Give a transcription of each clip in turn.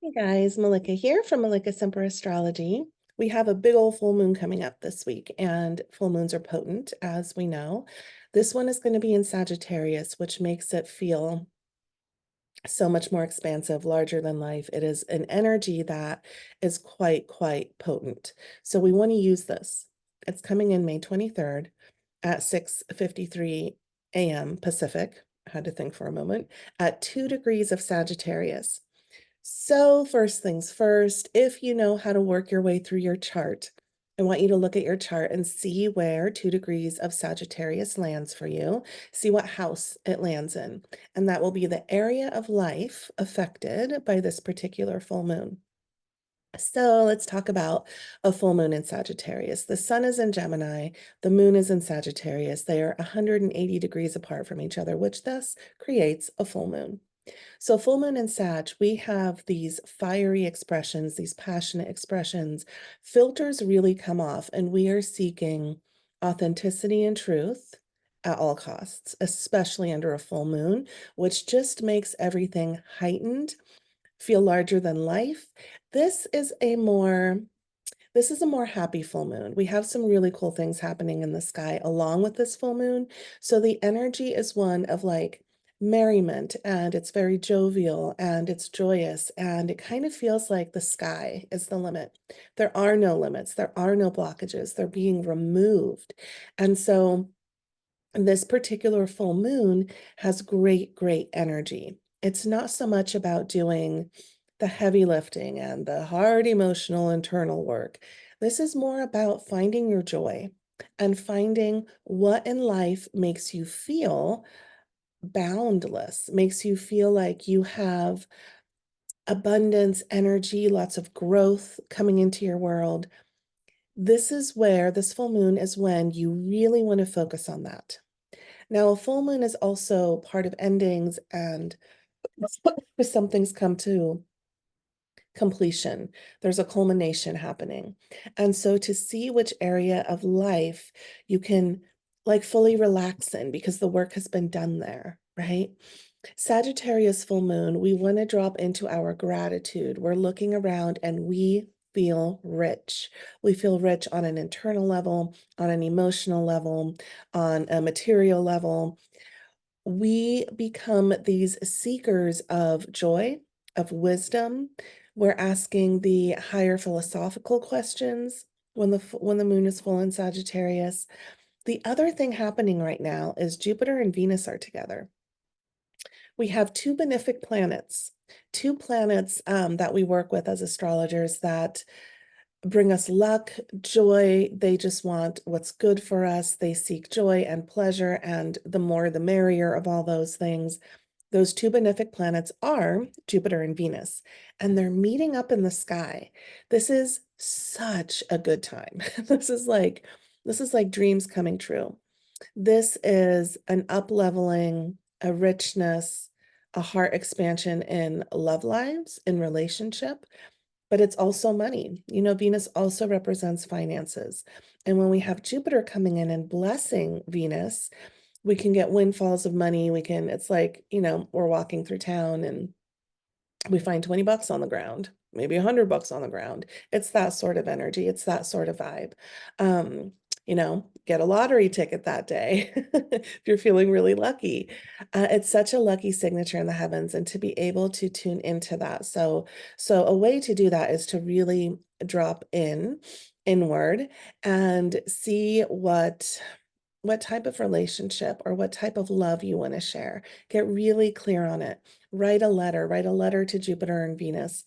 Hey guys, Malika here from Malika Semper Astrology. We have a big old full moon coming up this week, and full moons are potent, as we know. This one is going to be in Sagittarius, which makes it feel so much more expansive, larger than life. It is an energy that is quite potent. So we want to use this. It's coming in May 23rd at 6:53 a.m. Pacific. I had to think for a moment, at 2 degrees of Sagittarius. So first things first, if you know how to work your way through your chart, I want you to look at your chart and see where 2 degrees of Sagittarius lands for you. See what house it lands in. And that will be the area of life affected by this particular full moon. So let's talk about a full moon in Sagittarius. The sun is in Gemini, the moon is in Sagittarius. They are 180 degrees apart from each other, which thus creates a full moon. So full moon and Sag, we have these fiery expressions, these passionate expressions. Filters really come off, and we are seeking authenticity and truth at all costs, especially under a full moon, which just makes everything heightened, feel larger than life. This is a more happy full moon. We have some really cool things happening in the sky along with this full moon. So the energy is one of like merriment, and it's very jovial and it's joyous, and it kind of feels like the sky is the limit. There are no limits, there are no blockages, they're being removed. And so this particular full moon has great energy. It's not so much about doing the heavy lifting and the hard emotional internal work. This is more about finding your joy and finding what in life makes you feel boundless, makes you feel like you have abundance, energy, lots of growth coming into your world. This is where this full moon is when you really want to focus on that. Now, a full moon is also part of endings, and some things come to completion. There's a culmination happening. And so to see which area of life you can like fully relax in because the work has been done there, right? Sagittarius full moon, we want to drop into our gratitude. We're looking around and we feel rich. We feel rich on an internal level, on an emotional level, on a material level. We become these seekers of joy, of wisdom. We're asking the higher philosophical questions when the moon is full in Sagittarius. The other thing happening right now is Jupiter and Venus are together. We have two benefic planets, two planets that we work with as astrologers that bring us luck, joy. They just want what's good for us. They seek joy and pleasure, and the more the merrier of all those things. Those two benefic planets are Jupiter and Venus, and they're meeting up in the sky. This is such a good time. This is like dreams coming true. This is an up-leveling, a richness, a heart expansion in love lives, in relationship, but it's also money. You know, Venus also represents finances. And when we have Jupiter coming in and blessing Venus, we can get windfalls of money. It's like, you know, we're walking through town and we find 20 bucks on the ground, maybe 100 bucks on the ground. It's that sort of energy. It's that sort of vibe. You know, get a lottery ticket that day if you're feeling really lucky. It's such a lucky signature in the heavens, and to be able to tune into that. So a way to do that is to really drop inward and see what type of relationship or what type of love you want to share. Get really clear on it. Write a letter to Jupiter and Venus.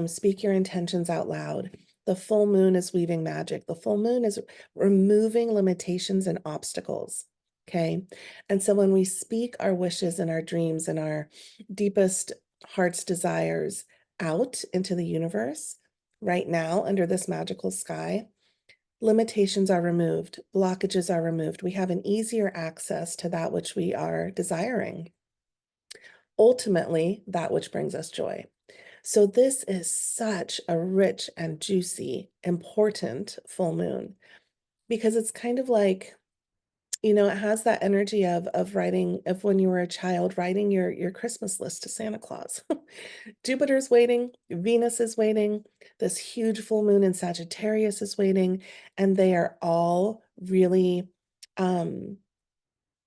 Speak your intentions out loud. The full moon is weaving magic. The full moon is removing limitations and obstacles. Okay. And so when we speak our wishes and our dreams and our deepest heart's desires out into the universe right now under this magical sky, limitations are removed, blockages are removed. We have an easier access to that which we are desiring. Ultimately, that which brings us joy. So this is such a rich and juicy, important full moon because it's kind of like You know, it has that energy of writing of when you were a child, writing your Christmas list to Santa Claus. Jupiter's waiting, Venus is waiting, this huge full moon in Sagittarius is waiting, and they are all really um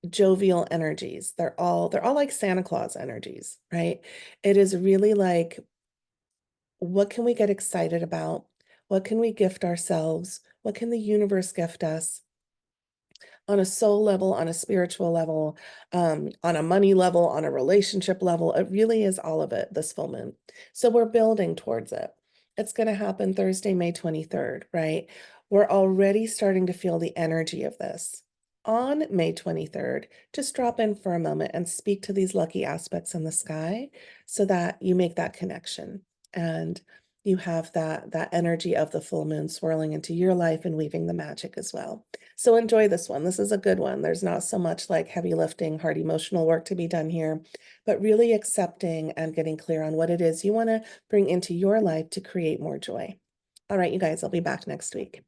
jovial energies. They're all like Santa Claus energies, right? It is really like, what can we get excited about? What can we gift ourselves? What can the universe gift us? On a soul level, on a spiritual level, on a money level, on a relationship level. It really is all of it, this full moon. So we're building towards it. It's going to happen Thursday, May 23rd, right? We're already starting to feel the energy of this. On May 23rd, just drop in for a moment and speak to these lucky aspects in the sky so that you make that connection and you have that energy of the full moon swirling into your life and weaving the magic as well. So enjoy this one. This is a good one. There's not so much like heavy lifting, hard emotional work to be done here, but really accepting and getting clear on what it is you want to bring into your life to create more joy. All right, you guys, I'll be back next week.